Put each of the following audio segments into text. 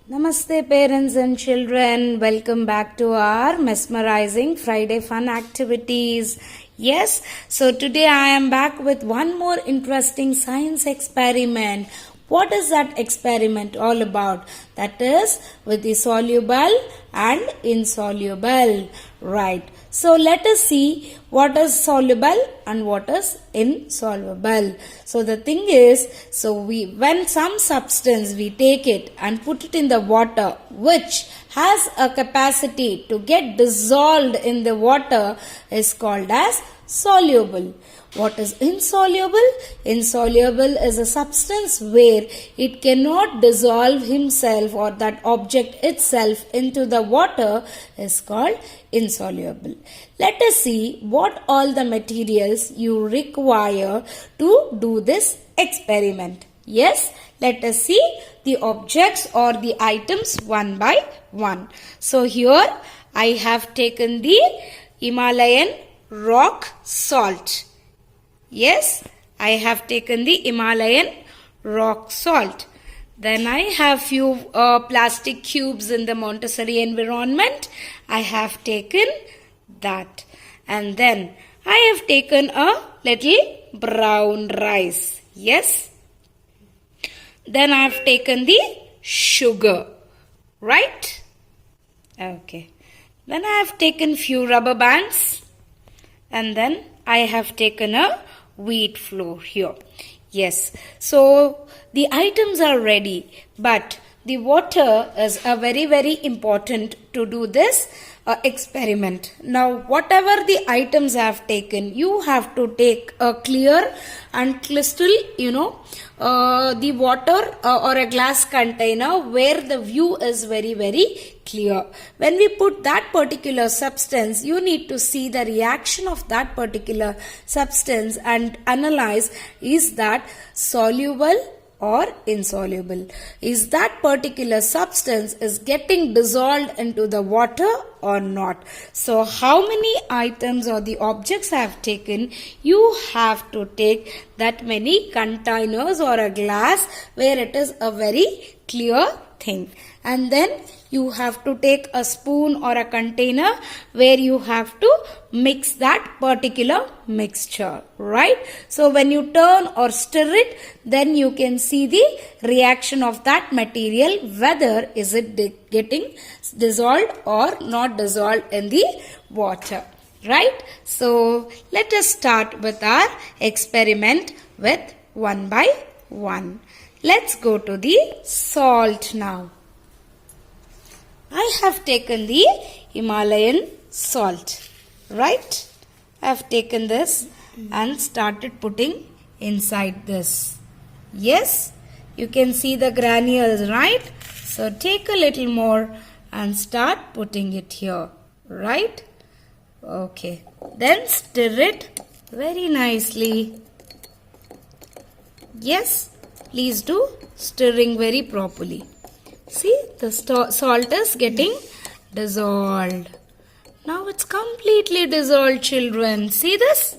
Namaste, parents and children. Welcome back to our mesmerizing Friday fun activities. Yes, so today I am back with one more interesting science experiment. What is that experiment all about? That is with the soluble and insoluble. Right. So let us see what is soluble and what is insoluble. So the thing is, when some substance we take it and put it in the water which has a capacity to get dissolved in the water is called as soluble. What is insoluble? Insoluble is a substance where it cannot dissolve himself or that object itself into the water is called insoluble. Let us see what all the materials you require to do this experiment. Yes, let us see the objects or the items one by one. So here I have taken the Himalayan rock salt. Yes, I have taken the Himalayan rock salt. Then I have few plastic cubes in the Montessori environment. I have taken that. And then I have taken a little brown rice. Yes. Then I have taken the sugar. Right? Okay. Then I have taken few rubber bands. And then I have taken a wheat flour here. Yes, so the items are ready, but the water is a very important to do this experiment. Now whatever the items I have taken, you have to take a clear and crystal, the water or a glass container where the view is very clear. When we put that particular substance, you need to see the reaction of that particular substance and analyze, is that soluble or insoluble? Is that particular substance is getting dissolved into the water or not? So how many items or the objects I have taken? You have to take that many containers or a glass where it is a very clear thing. And then you have to take a spoon or a container where you have to mix that particular mixture, right? So when you turn or stir it, then you can see the reaction of that material, whether is it getting dissolved or not dissolved in the water, right? So let us start with our experiment with one by one. Let's go to the salt now. I have taken the Himalayan salt, right? I have taken this and started putting inside this. Yes, you can see the granules, right? So take a little more and start putting it here, right? Okay, then stir it very nicely. Yes, please do stirring very properly. See, the salt is getting dissolved. Now it's completely dissolved, children. See this?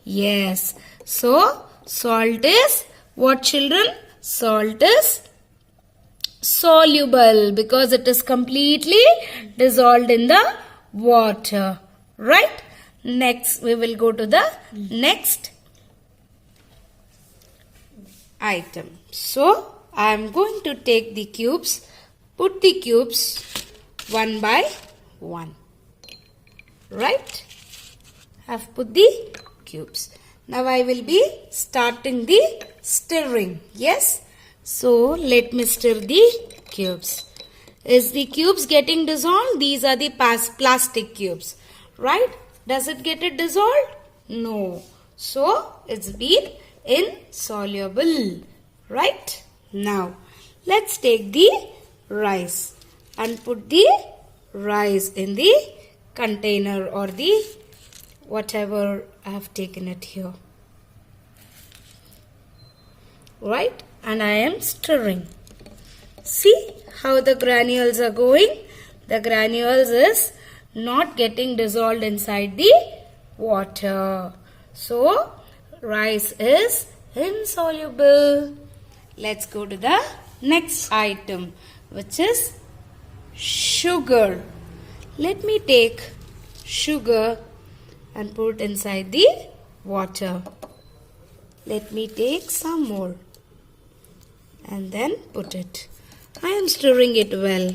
Yes. So, salt is what, children? Salt is soluble because it is completely dissolved in the water. Right? Next, we will go to the next item. So, I am going to take the cubes, put the cubes one by one. Right? I have put the cubes. Now I will be starting the stirring. Yes? So let me stir the cubes. Is the cubes getting dissolved? These are the plastic cubes. Right? Does it get it dissolved? No. So it's been insoluble. Right? Now, let's take the rice and put the rice in the container or the whatever I have taken it here. Right? And I am stirring. See how the granules are going? The granules is not getting dissolved inside the water. So, rice is insoluble. Let's go to the next item, which is sugar. Let me take sugar and put inside the water. Let me take some more and then put it. I am stirring it well.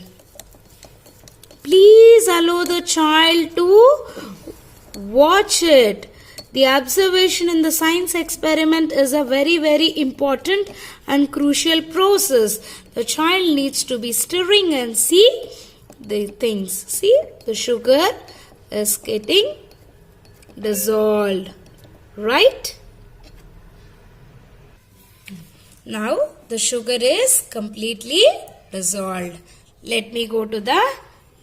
Please allow the child to watch it. The observation in the science experiment is a very, very important and crucial process. The child needs to be stirring and see the things. See, the sugar is getting dissolved, right? Now the sugar is completely dissolved. Let me go to the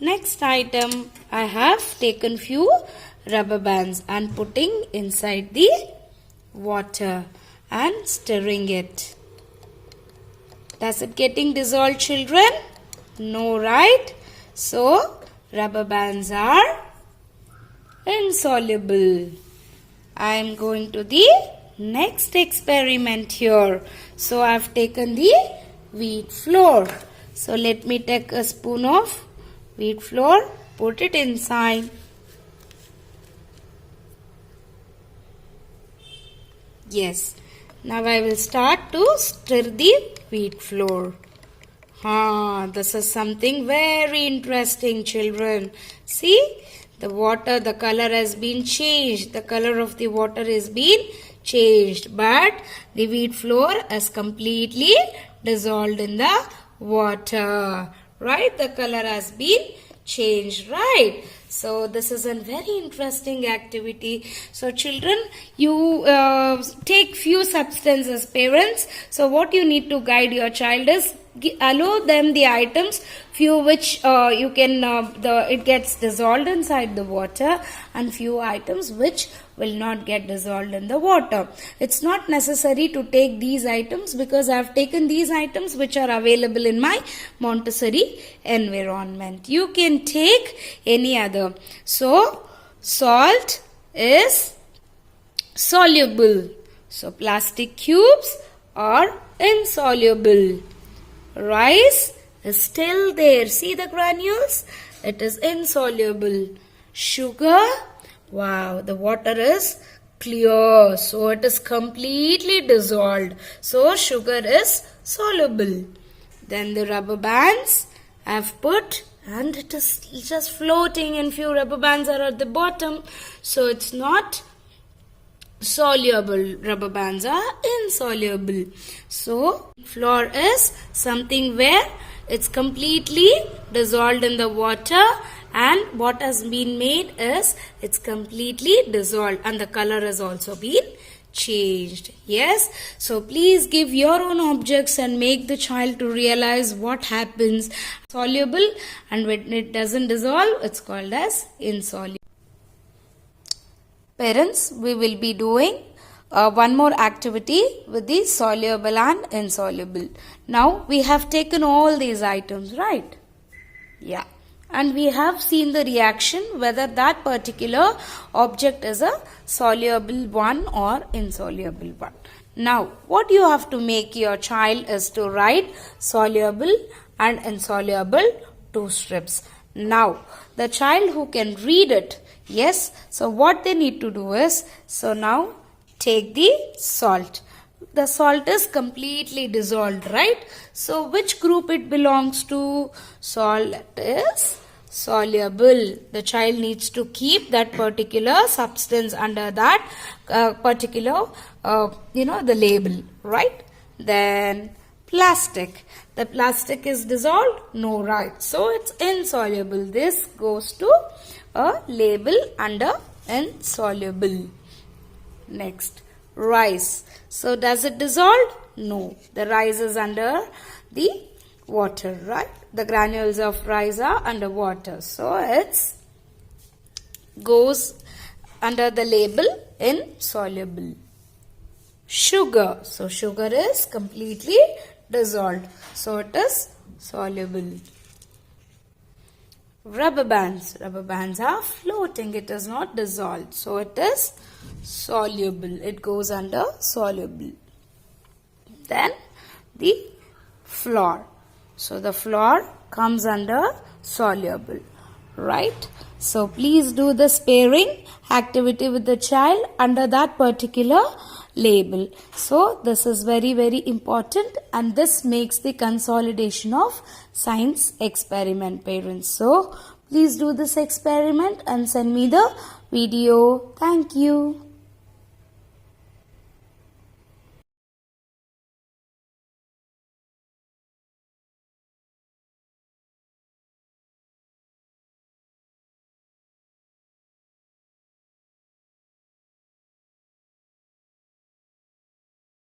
next item. I have taken few rubber bands and putting inside the water and stirring it. Does it getting dissolved, children? No, right? So rubber bands are insoluble. I am going to the next experiment here. So I have taken the wheat flour. So let me take a spoon of wheat flour, put it inside. Yes. Now I will start to stir the wheat flour. This is something very interesting, children. See, the water, the color has been changed. The color of the water has been changed, but the wheat flour is completely dissolved in the water. Right? The color has been changed, right? So this is a very interesting activity. So children, you take few substances, parents. So what you need to guide your child is allow them the items few which you can it gets dissolved inside the water, and few items which will not get dissolved in the water. It's not necessary to take these items because I have taken these items which are available in my Montessori environment. You can take any other. So salt is soluble. So plastic cubes are insoluble. Rice is still there. See the granules? It is insoluble. Sugar, wow, the water is clear. So it is completely dissolved. So sugar is soluble. Then the rubber bands I have put, and it is just floating, and few rubber bands are at the bottom. So it's not soluble. Rubber bands are insoluble. So flour is something where it's completely dissolved in the water, and what has been made is it's completely dissolved, and the color has also been changed. Yes, so please give your own objects and make the child to realize what happens. Soluble, and when it doesn't dissolve, it's called as insoluble. Parents, we will be doing one more activity with the soluble and insoluble. Now we have taken all these items, right? Yeah. And we have seen the reaction whether that particular object is a soluble one or insoluble one. Now what you have to make your child is to write soluble and insoluble 2 strips. Now the child who can read it, yes, so what they need to do is, so now take the salt. The salt is completely dissolved, right? So which group it belongs to? Salt is soluble. The child needs to keep that particular substance under that particular, the label, right? Then plastic. The plastic is dissolved? No, right? So it's insoluble. This goes to a label under insoluble. Next, rice. So does it dissolve? No. The rice is under the water, right? The granules of rice are under water. So it's goes under the label insoluble. Sugar. So sugar is completely dissolved. So it is soluble. Rubber bands. Rubber bands are floating. It is not dissolved. So it is soluble. It goes under soluble. Then the flour. So the floor comes under soluble, right? So please do this pairing activity with the child under that particular label. So this is very, very important, and this makes the consolidation of science experiment, parents. So please do this experiment and send me the video. Thank you.